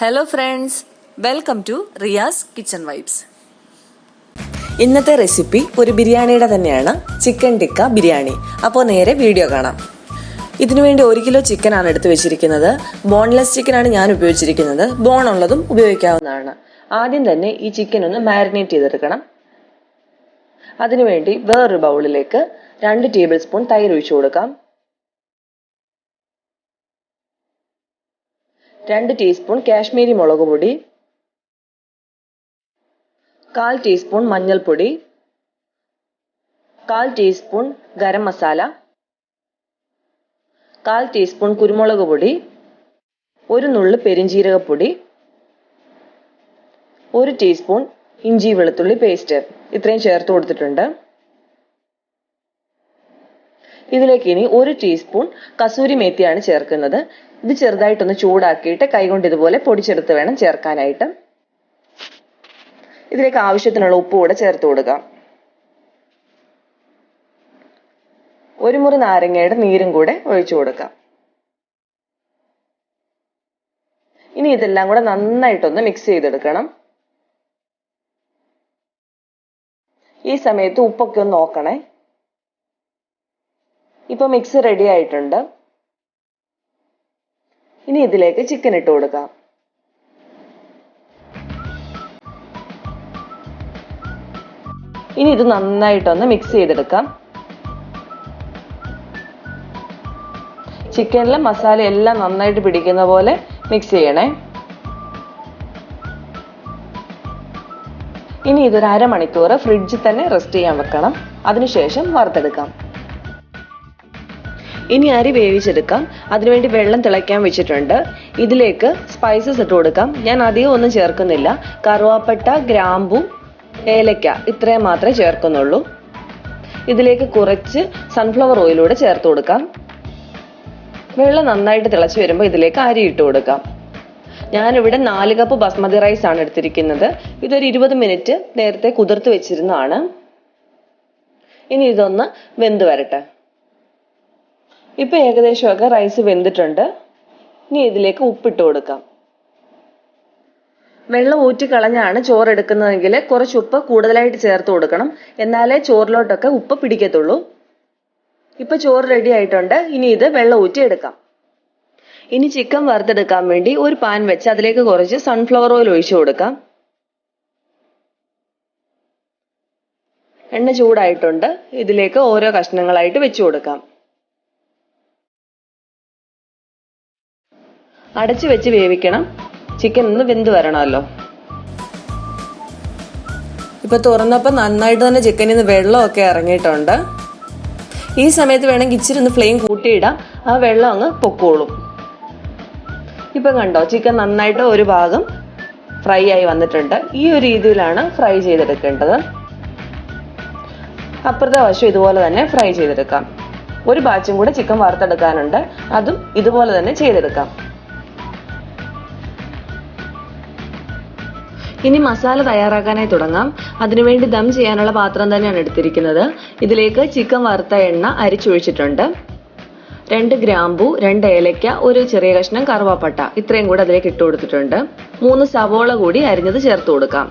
Hello friends, welcome to Riya's Kitchen Vibes. ഇന്നത്തെ recipe ഒരു ബിരിയാണിയുടെ തന്നെയാണ്, ചിക്കൻ ടിക്ക ബിരിയാണി. അപ്പോൾ നേരെ വീഡിയോ കാണാം. ഇതിനുവേണ്ടി 1 കിലോ ചിക്കൻ ആണ് എടുത്തു വെച്ചിരിക്കുന്നത്. ബോൺലെസ് ചിക്കൻ ആണ് ഞാൻ ഉപയോഗിച്ചിരിക്കുന്നത്. ബോൺ ഉള്ളതും ഉപയോഗിക്കാവുന്നതാണ്. ആദ്യം തന്നെ ഈ ചിക്കൻ ഒന്ന് മാരിനേറ്റ് ചെയ്തെടുക്കണം. അതിനുവേണ്ടി വേറൊരു ബൗളിലേക്ക് 2 ടേബിൾ സ്പൂൺ തൈര് ഒഴിച്ചു കൊടുക്കാം. 2 ടീസ്പൂൺ കാശ്മീരി മുളക് പൊടി, 1/4 ടീസ്പൂൺ മഞ്ഞൾപ്പൊടി, 1/4 ടീസ്പൂൺ ഗരം മസാല, 1/4 ടീസ്പൂൺ കുരുമുളക് പൊടി, 1 നുള്ള് പെരിഞ്ജീരകപ്പൊടി, 1 ടീസ്പൂൺ ഇഞ്ചി വെളുത്തുള്ളി പേസ്റ്റ്. ഇത്രയും ചേർത്ത് കൊടുത്തിട്ടുണ്ട്. ഇതിലേക്ക് ഇനി 1 ടീസ്പൂൺ കസൂരി മേത്തിയാണ് ചേർക്കുന്നത്. ഇത് ചെറുതായിട്ടൊന്ന് ചൂടാക്കിയിട്ട് കൈകൊണ്ട് ഇതുപോലെ പൊടിച്ചെടുത്ത് വേണം ചേർക്കാനായിട്ട്. ഇതിലേക്ക് ആവശ്യത്തിനുള്ള ഉപ്പ് കൂടെ ചേർത്ത് കൊടുക്കാം. 1 മുറി നാരങ്ങയുടെ നീരും കൂടെ ഒഴിച്ചു കൊടുക്കാം. ഇനി ഇതെല്ലാം കൂടെ നന്നായിട്ടൊന്ന് മിക്സ് ചെയ്തെടുക്കണം. ഈ സമയത്ത് ഉപ്പൊക്കെ ഒന്ന് നോക്കണേ. ഇപ്പൊ മിക്സ് റെഡി ആയിട്ടുണ്ട്. ഇനി ഇതിലേക്ക് ചിക്കൻ ഇട്ട് കൊടുക്കാം. ഇനി ഇത് നന്നായിട്ടൊന്ന് മിക്സ് ചെയ്തെടുക്കാം. ചിക്കനിലെ മസാല എല്ലാം നന്നായിട്ട് പിടിക്കുന്ന പോലെ മിക്സ് ചെയ്യണേ. ഇനി ഇതൊരു അരമണിക്കൂർ ഫ്രിഡ്ജിൽ തന്നെ റെസ്റ്റ് ചെയ്യാൻ വെക്കണം. അതിനുശേഷം വറുത്തെടുക്കാം. ഇനി അരി വേവിച്ചെടുക്കാം. അതിനുവേണ്ടി വെള്ളം തിളയ്ക്കാൻ വെച്ചിട്ടുണ്ട്. ഇതിലേക്ക് സ്പൈസസ് ഇട്ട് കൊടുക്കാം. ഞാൻ അധികം ഒന്നും ചേർക്കുന്നില്ല. കറുവാപ്പട്ട, ഗ്രാമ്പൂ, ഏലക്ക ഇത്രയും മാത്രമേ ചേർക്കുന്നുള്ളൂ. ഇതിലേക്ക് കുറച്ച് സൺഫ്ലവർ ഓയിലൂടെ ചേർത്ത് കൊടുക്കാം. വെള്ളം നന്നായിട്ട് തിളച്ച് വരുമ്പോൾ ഇതിലേക്ക് അരി ഇട്ട് കൊടുക്കാം. ഞാനിവിടെ 4 കപ്പ് ബസ്മതി റൈസ് ആണ് എടുത്തിരിക്കുന്നത്. ഇതൊരു 20 മിനിറ്റ് നേരത്തെ കുതിർത്ത് വെച്ചിരുന്നതാണ്. ഇനി ഇതൊന്ന് വെന്ത് വരട്ടെ. ഇപ്പൊ ഏകദേശമൊക്കെ റൈസ് വെന്തിട്ടുണ്ട്. ഇനി ഇതിലേക്ക് ഉപ്പിട്ട് കൊടുക്കാം. വെള്ളം ഊറ്റി കളഞ്ഞാണ് ചോറ് എടുക്കുന്നതെങ്കിൽ കുറച്ച് ഉപ്പ് കൂടുതലായിട്ട് ചേർത്ത് കൊടുക്കണം. എന്നാലേ ചോറിലോട്ടൊക്കെ ഉപ്പ് പിടിക്കത്തുള്ളൂ. ഇപ്പൊ ചോറ് റെഡി ആയിട്ടുണ്ട്. ഇനി ഇത് വെള്ളം ഊറ്റി എടുക്കാം. ഇനി ചിക്കൻ വറുത്തെടുക്കാൻ വേണ്ടി ഒരു പാൻ വെച്ച് അതിലേക്ക് കുറച്ച് സൺഫ്ലവർ ഓയിൽ ഒഴിച്ചു കൊടുക്കാം. എണ്ണ ചൂടായിട്ടുണ്ട്. ഇതിലേക്ക് ഓരോ കഷ്ണങ്ങളായിട്ട് വെച്ചു കൊടുക്കാം. അടച്ചു വെച്ച് വേവിക്കണം. ചിക്കൻ ഒന്ന് വെന്ത് വരണമല്ലോ. ഇപ്പൊ തുറന്നപ്പോൾ നന്നായിട്ട് തന്നെ ചിക്കനിൽ നിന്ന് വെള്ളമൊക്കെ ഇറങ്ങിയിട്ടുണ്ട്. ഈ സമയത്ത് വേണമെങ്കിൽ ഇച്ചിരി ഒന്ന് ഫ്ലെയിം കൂട്ടിയിടാം. ആ വെള്ളം അങ്ങ് പൊക്കോളും. ഇപ്പൊ കണ്ടോ, ചിക്കൻ നന്നായിട്ട് ഒരു ഭാഗം ഫ്രൈ ആയി വന്നിട്ടുണ്ട്. ഈ ഒരു രീതിയിലാണ് ഫ്രൈ ചെയ്തെടുക്കേണ്ടത്. അപ്പുറത്തെ വശം ഇതുപോലെ തന്നെ ഫ്രൈ ചെയ്തെടുക്കാം. ഒരു ബാച്ചും കൂടെ ചിക്കൻ വറുത്തെടുക്കാനുണ്ട്. അതും ഇതുപോലെ തന്നെ ചെയ്തെടുക്കാം. ഇനി മസാല തയ്യാറാക്കാനായി തുടങ്ങാം. അതിനുവേണ്ടി ദം ചെയ്യാനുള്ള പാത്രം തന്നെയാണ് എടുത്തിരിക്കുന്നത്. ഇതിലേക്ക് ചിക്കൻ വറുത്ത എണ്ണ അരിച്ചൊഴിച്ചിട്ടുണ്ട്. 2 ഗ്രാമ്പൂ, 2 ഏലക്ക, ഒരു ചെറിയ കഷ്ണം കറുവാപ്പട്ട ഇത്രയും കൂടെ അതിലേക്ക് ഇട്ട് കൊടുത്തിട്ടുണ്ട്. 3 സവോള കൂടി അരിഞ്ഞത് ചേർത്ത് കൊടുക്കാം.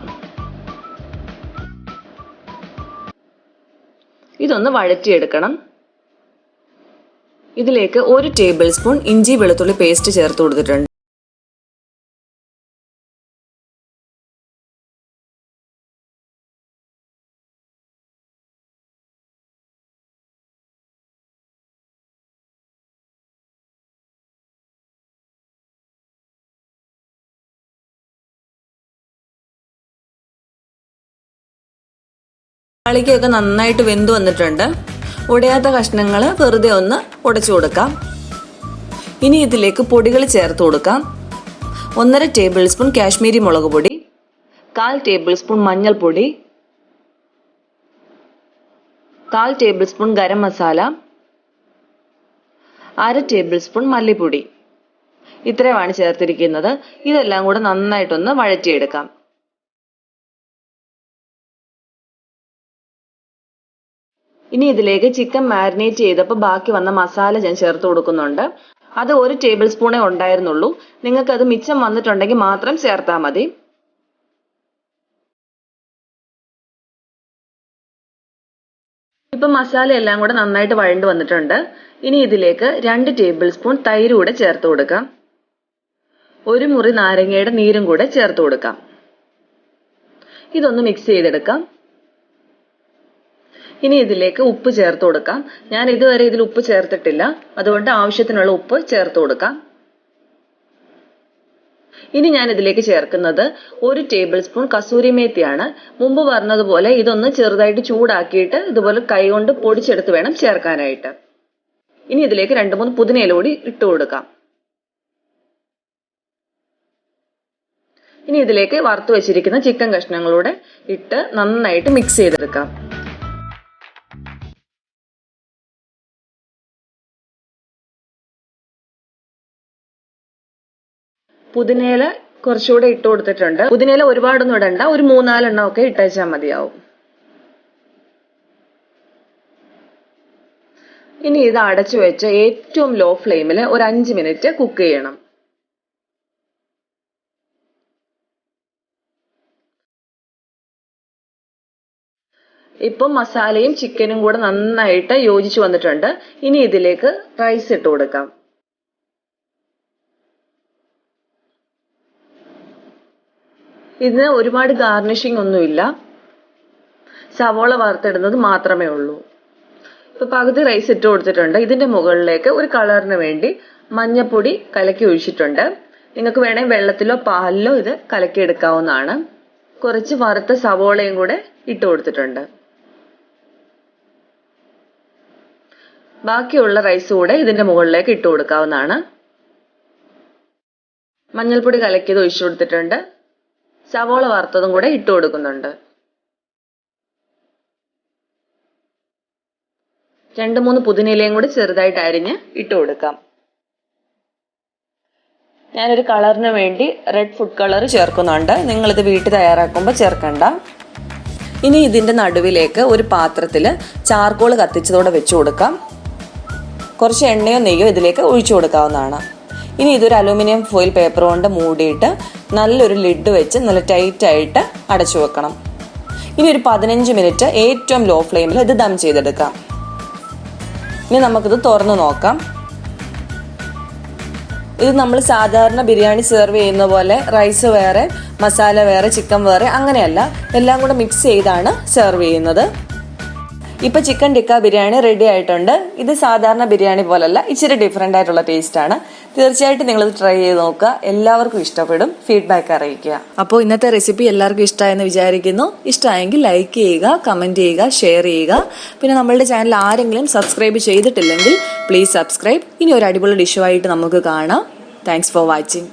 ഇതൊന്ന് വഴറ്റിയെടുക്കണം. ഇതിലേക്ക് 1 ടേബിൾ സ്പൂൺ ഇഞ്ചി വെളുത്തുള്ളി പേസ്റ്റ് ചേർത്ത് കൊടുത്തിട്ടുണ്ട്. തക്കാളിക്കൊക്കെ നന്നായിട്ട് വെന്ത് വന്നിട്ടുണ്ട്. ഉടയാത്ത കഷ്ണങ്ങൾ വെറുതെ ഒന്ന് ഉടച്ചു കൊടുക്കാം. ഇനി ഇതിലേക്ക് പൊടികൾ ചേർത്ത് കൊടുക്കാം. 1/2 ടേബിൾ സ്പൂൺ കാശ്മീരി മുളക് പൊടി, 1/4 ടേബിൾ സ്പൂൺ മഞ്ഞൾപ്പൊടി, 1/4 table spoon garam masala, 1/2 table spoon മല്ലിപ്പൊടി ഇത്രയുമാണ് ചേർത്തിരിക്കുന്നത്. ഇതെല്ലാം കൂടെ നന്നായിട്ടൊന്ന് വഴറ്റിയെടുക്കാം. ഇനി ഇതിലേക്ക് ചിക്കൻ മാരിനേറ്റ് ചെയ്തപ്പോൾ ബാക്കി വന്ന മസാല ഞാൻ ചേർത്ത് കൊടുക്കുന്നുണ്ട്. അത് 1 ടേബിൾ സ്പൂണേ ഉണ്ടായിരുന്നുള്ളൂ. നിങ്ങൾക്ക് അത് മിച്ചം വന്നിട്ടുണ്ടെങ്കിൽ മാത്രം ചേർത്താൽ മതി. ഇപ്പം മസാല എല്ലാം കൂടെ നന്നായിട്ട് വഴണ്ട് വന്നിട്ടുണ്ട്. ഇനി ഇതിലേക്ക് 2 ടേബിൾ സ്പൂൺ തൈര് കൂടെ ചേർത്ത് കൊടുക്കാം. 1 മുറി നാരങ്ങയുടെ നീരും കൂടെ ചേർത്ത് കൊടുക്കാം. ഇതൊന്ന് മിക്സ് ചെയ്തെടുക്കാം. ഇനി ഇതിലേക്ക് ഉപ്പ് ചേർത്ത് കൊടുക്കാം. ഞാൻ ഇതുവരെ ഇതിൽ ഉപ്പ് ചേർത്തിട്ടില്ല, അതുകൊണ്ട് ആവശ്യത്തിനുള്ള ഉപ്പ് ചേർത്ത് കൊടുക്കാം. ഇനി ഞാൻ ഇതിലേക്ക് ചേർക്കുന്നത് 1 ടേബിൾ സ്പൂൺ കസൂരി മേത്തിയാണ്. മുമ്പ് പറഞ്ഞതുപോലെ ഇതൊന്ന് ചെറുതായിട്ട് ചൂടാക്കിയിട്ട് ഇതുപോലെ കൈകൊണ്ട് പൊടിച്ചെടുത്ത് വേണം ചേർക്കാനായിട്ട്. ഇനി ഇതിലേക്ക് 2-3 പുതിനയില കൂടി ഇട്ട് കൊടുക്കാം. ഇനി ഇതിലേക്ക് വറുത്ത് വെച്ചിരിക്കുന്ന ചിക്കൻ കഷ്ണങ്ങളൂടെ ഇട്ട് നന്നായിട്ട് മിക്സ് ചെയ്തെടുക്കാം. പുതിനയില കുറച്ചുകൂടെ ഇട്ട് കൊടുത്തിട്ടുണ്ട്. പുതിനയില ഒരുപാടൊന്നും ഇടണ്ട, ഒരു 3-4 എണ്ണം ഒക്കെ ഇട്ടേച്ചാൽ മതിയാവും. ഇനി ഇത് അടച്ചു വെച്ച് ഏറ്റവും ലോ ഫ്ലെയിമിൽ ഒരു 5 മിനിറ്റ് കുക്ക് ചെയ്യണം. ഇപ്പം മസാലയും ചിക്കനും കൂടെ നന്നായിട്ട് യോജിച്ചു വന്നിട്ടുണ്ട്. ഇനി ഇതിലേക്ക് റൈസ് ഇട്ട് കൊടുക്കാം. ഇതിന് ഒരുപാട് ഗാർണിഷിംഗ് ഒന്നുമില്ല, സവോള വറുത്തിടുന്നത് മാത്രമേ ഉള്ളൂ. ഇപ്പൊ പകുതി റൈസ് ഇട്ട് കൊടുത്തിട്ടുണ്ട്. ഇതിന്റെ മുകളിലേക്ക് ഒരു കളറിന് വേണ്ടി മഞ്ഞപ്പൊടി കലക്കി ഒഴിച്ചിട്ടുണ്ട്. നിങ്ങൾക്ക് വേണമെങ്കിൽ വെള്ളത്തിലോ പാലിലോ ഇത് കലക്കി എടുക്കാവുന്നതാണ്. കുറച്ച് വറുത്ത സവോളയും കൂടെ ഇട്ട് കൊടുത്തിട്ടുണ്ട്. ബാക്കിയുള്ള റൈസ് കൂടെ ഇതിന്റെ മുകളിലേക്ക് ഇട്ട് കൊടുക്കാവുന്നതാണ്. മഞ്ഞൾപ്പൊടി കലക്കിയത് ഒഴിച്ചു കൊടുത്തിട്ടുണ്ട്. സവോള വറുത്തതും കൂടെ ഇട്ട് കൊടുക്കുന്നുണ്ട്. 2-3 പുതിനയിലയും കൂടി ചെറുതായിട്ട് അരിഞ്ഞ് ഇട്ട് കൊടുക്കാം. ഞാനൊരു കളറിന് വേണ്ടി റെഡ് ഫുഡ് കളർ ചേർക്കുന്നുണ്ട്. നിങ്ങളിത് വീട്ടിൽ തയ്യാറാക്കുമ്പോൾ ചേർക്കണ്ട. ഇനി ഇതിന്റെ നടുവിലേക്ക് ഒരു പാത്രത്തിൽ ചാർക്കോൾ കത്തിച്ചതോടെ വെച്ചു കൊടുക്കാം. കുറച്ച് എണ്ണയോ നെയ്യോ ഇതിലേക്ക് ഒഴിച്ചു കൊടുക്കാവുന്നതാണ്. ഇനി ഇതൊരു അലൂമിനിയം ഫോയിൽ പേപ്പർ കൊണ്ട് മൂടിയിട്ട് നല്ലൊരു ലിഡ് വെച്ച് നല്ല ടൈറ്റായിട്ട് അടച്ചു വെക്കണം. ഇനി ഒരു 15 മിനിറ്റ് ഏറ്റവും ലോ ഫ്ലെയിമിൽ ഇത് ദം ചെയ്തെടുക്കാം. ഇനി നമുക്കിത് തുറന്നു നോക്കാം. ഇത് നമ്മൾ സാധാരണ ബിരിയാണി സെർവ് ചെയ്യുന്ന പോലെ റൈസ് വേറെ, മസാല വേറെ, ചിക്കൻ വേറെ അങ്ങനെയല്ല, എല്ലാം കൂടെ മിക്സ് ചെയ്താണ് സെർവ് ചെയ്യുന്നത്. ഇപ്പൊ ചിക്കൻ ടിക്ക ബിരിയാണി റെഡി ആയിട്ടുണ്ട്. ഇത് സാധാരണ ബിരിയാണി പോലല്ല, ഇച്ചിരി ഡിഫറെന്റ് ആയിട്ടുള്ള ടേസ്റ്റ് ആണ്. തീർച്ചയായിട്ടും നിങ്ങളിത് ട്രൈ ചെയ്ത് നോക്കുക. എല്ലാവർക്കും ഇഷ്ടപ്പെടും. ഫീഡ്ബാക്ക് അറിയിക്കുക. അപ്പോൾ ഇന്നത്തെ റെസിപ്പി എല്ലാവർക്കും ഇഷ്ടമായെന്ന് വിചാരിക്കുന്നു. ഇഷ്ടമായെങ്കിൽ ലൈക്ക് ചെയ്യുക, കമന്റ് ചെയ്യുക, ഷെയർ ചെയ്യുക. പിന്നെ നമ്മളുടെ ചാനൽ ആരെങ്കിലും സബ്സ്ക്രൈബ് ചെയ്തിട്ടില്ലെങ്കിൽ പ്ലീസ് സബ്സ്ക്രൈബ്. ഇനി ഒരു അടിപൊളി ഡിഷുമായിട്ട് നമുക്ക് കാണാം. Thanks for watching.